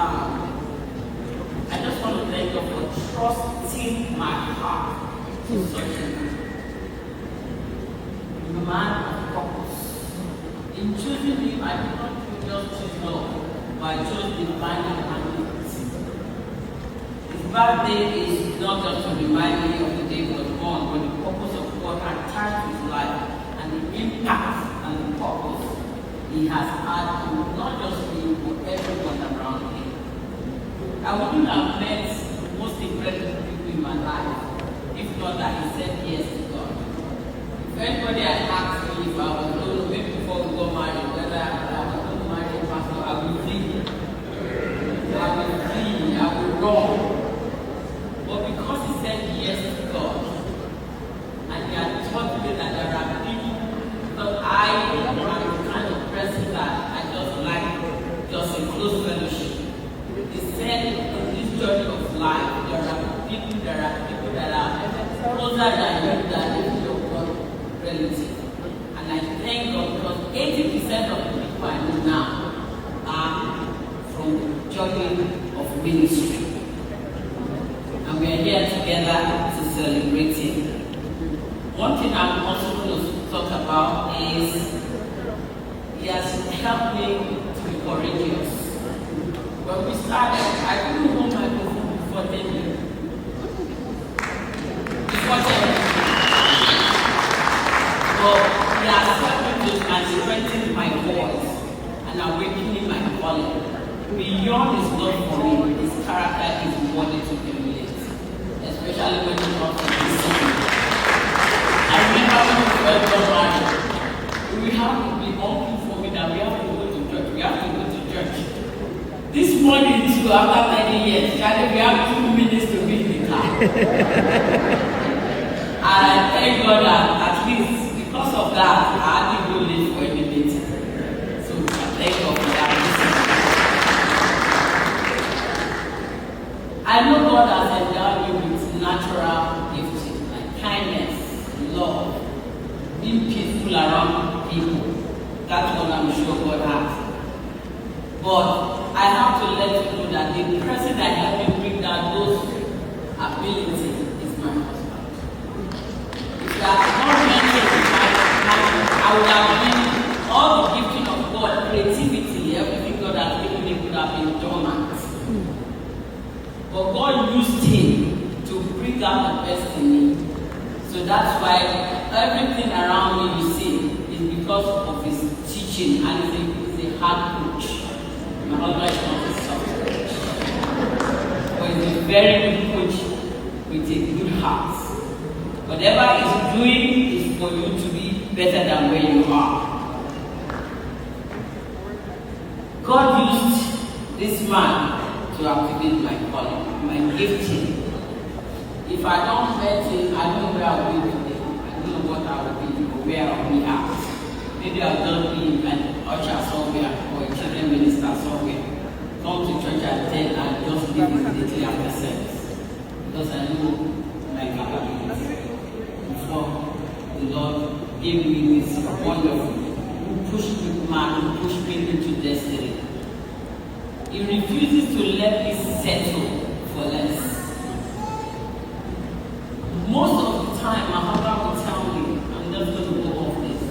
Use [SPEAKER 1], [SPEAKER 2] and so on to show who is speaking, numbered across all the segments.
[SPEAKER 1] I just want to thank God for trusting my heart to such a man of purpose. In choosing him, I did not just choose love, but I chose divine alignment. His birthday is not just to remind me of the day he was born, but the purpose of God attached to his life and the impact and the purpose he has had on not just me, but everyone around him. I wouldn't have met the most incredible people in my life if not that he said yes to God. If anybody had asked me if I was going to, maybe before we got married, whether I was going to marry a pastor, I would flee. I would run. But because he said yes to God, and he had taught me that there are people, because I am the kind of person that I just like just a close fellowship. He said in this journey of life, there are people that are closer than you, that is your blood relative. And I thank God because 80% of the people I know now are from the journey of ministry. And we are here together to celebrate him. One thing I'm also going to talk about is he has helped me to be courageous. When we started, I didn't hold my microphone before 10 years. Before 10 years. But he has helped me to strengthen my voice and awakening my calling. Beyond his love for me, his character is worthy to emulate, especially when it comes to discipline. I remember when we first got married, we have to be unconforming that we have to go to church. We have to go to church. This morning too, after many years, Charlie, we have 2 minutes to be in the car. And I thank God that at least because of that, I didn't go late for any meeting. So I thank God for that. I know God has endowed you with natural gifting, like kindness, love, being peaceful around people. That's what I'm sure God has. But I have to let you know that the person that helped me bring down those abilities is my husband. If that not mentioned in my life, I would have been all the gifting of God, creativity, everything God has given me would have been dormant. But God used him to bring out the best in me. So that's why everything around me you see is because of his teaching, and he's a hard coach. My husband is not a soft coach, but he's a very good coach with a good heart. Whatever he's doing is for you to be better than where you are. God used this man to activate my calling, my gifting. If I don't met him, I don't know where I will be today. I don't know what I will be or where I will be at. Maybe I'll just be an usher somewhere or a children minister somewhere. Come to church at 10 and just leave immediately after service. Because I know my capability. Before the Lord gave me this wonderful, who pushed me into destiny. He refuses to let me settle for less. Most of the time, my husband will tell me, I'm just going to go off this.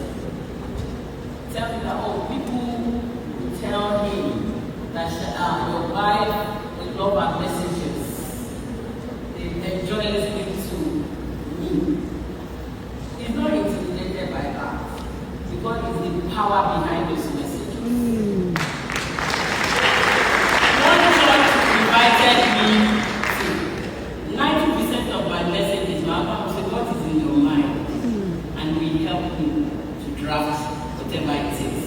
[SPEAKER 1] Tell me that, people will tell him that your wife will love her messages. They enjoy listening to me. He's not intimidated by that because it's the power behind those messages. One church invited me to 90% of my messages, my husband will say, what is in your mind? And we help him to draft whatever it is.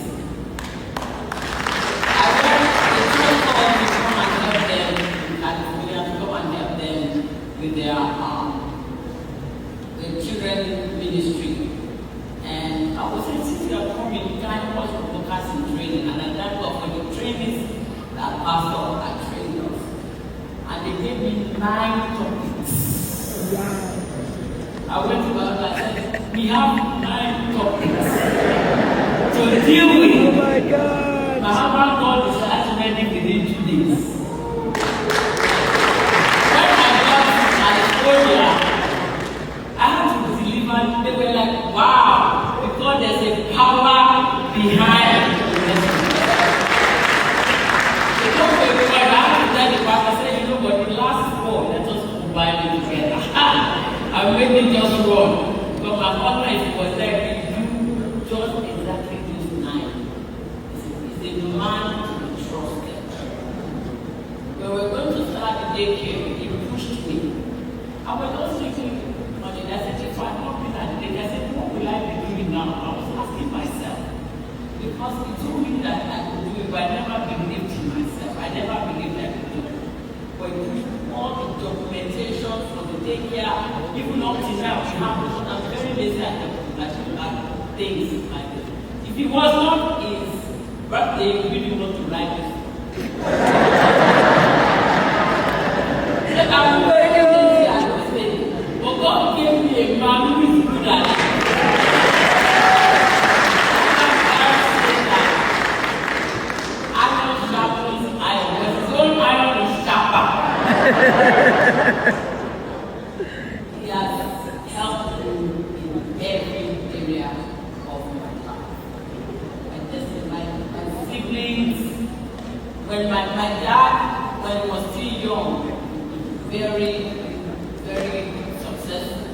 [SPEAKER 1] I went to the church called to come and help them in California, to come and help them with their children ministry. And I was saying, since you are coming, you can help us with workers in training. And I thank God for the trainings that Pastor had trained us. And they gave me 9 topics.
[SPEAKER 2] Wow.
[SPEAKER 1] I went to God and I said, we have 9 topics to deal with.
[SPEAKER 2] Oh my God.
[SPEAKER 1] My husband God is ready within 2 days. When I got to California, I had to deliver, they were like, wow, because there's a power behind the message. They don't say, well, I have to tell the pastor, say, you know what, the last four, let us combine it together. I made it just run. But my partner was there, we do just exactly this night. It's a man to be trusted. When we were going to start the daycare, he pushed me. I was just thinking, I said, if I'm not doing that day, I said, what will I be doing now? I was asking myself. Because he told me that I could do it, but I never believed in myself. I never believed I could do it. But he pushed all the documentation for the daycare, even up to now, we have because I'm very lazy at things like this. If it was not his birthday, we really want to write this. I'm very lazy at this thing. But God gave me a man who is good at it. Iron sharpens iron. His own iron is sharper. He has helped me in every area of my life. And this is my siblings. When my dad, when he was still young, very, very successful.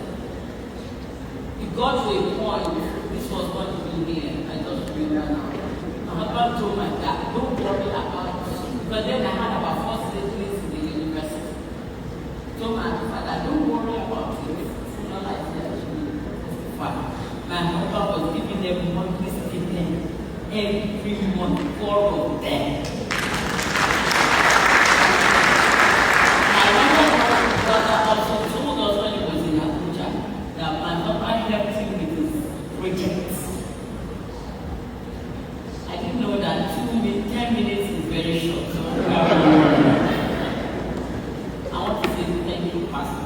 [SPEAKER 1] He got to a point, this was going to be here, I just remember now. My husband told my dad, don't worry about it. Because then I had about 4 siblings in the university. Told my father, don't worry about it. It's not like that. My husband was giving them monthly stipend every month, 4 of them. Brother also told us when he was in Abuja that my papa helped him with his projects. I didn't know that 10 minutes is very short. So I want to say thank you, Pastor.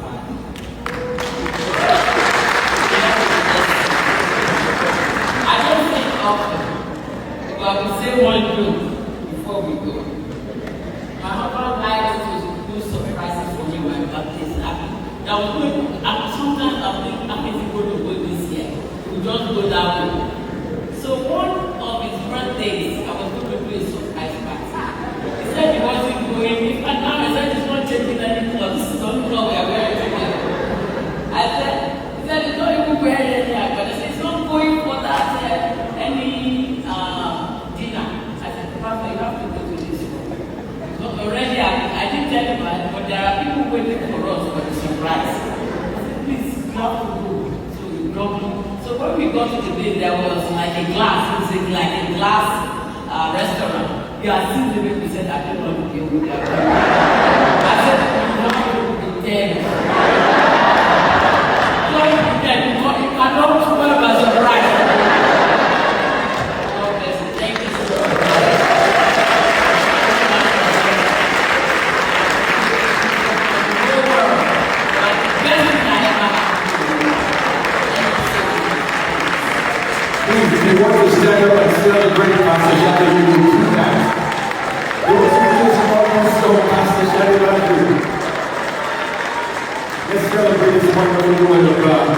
[SPEAKER 1] I don't say often, but I will say one thing before we go. My husband likes to do surprises for me when I baptize. Sometimes I think I'm going to go this year. We'll just go that way. So one of his birthdays, I was going to do a surprise party. He said he wasn't going. And now I said he's not changing any clothes. Don't know we are wearing together. He said he's not even wearing any hair. But I said he's not going for that any dinner. I said, Pastor, you have to go to this one. Already, I didn't tell him, but there are people waiting for us for the surprise. I said, please, you have to go. So we brought him. So when we got to the place, there was like a glass, like a glass restaurant. You are seeing the way we said, I don't want to be with you. I said, you have to pretend. You have to pretend. You cannot swear by surprise. God bless you. Thank you so much.
[SPEAKER 2] Please, if you want to stand up and celebrate Pastor Shadi, you will do that. Those who just want to know Pastor Shadi, let's celebrate this wonderful woman of God.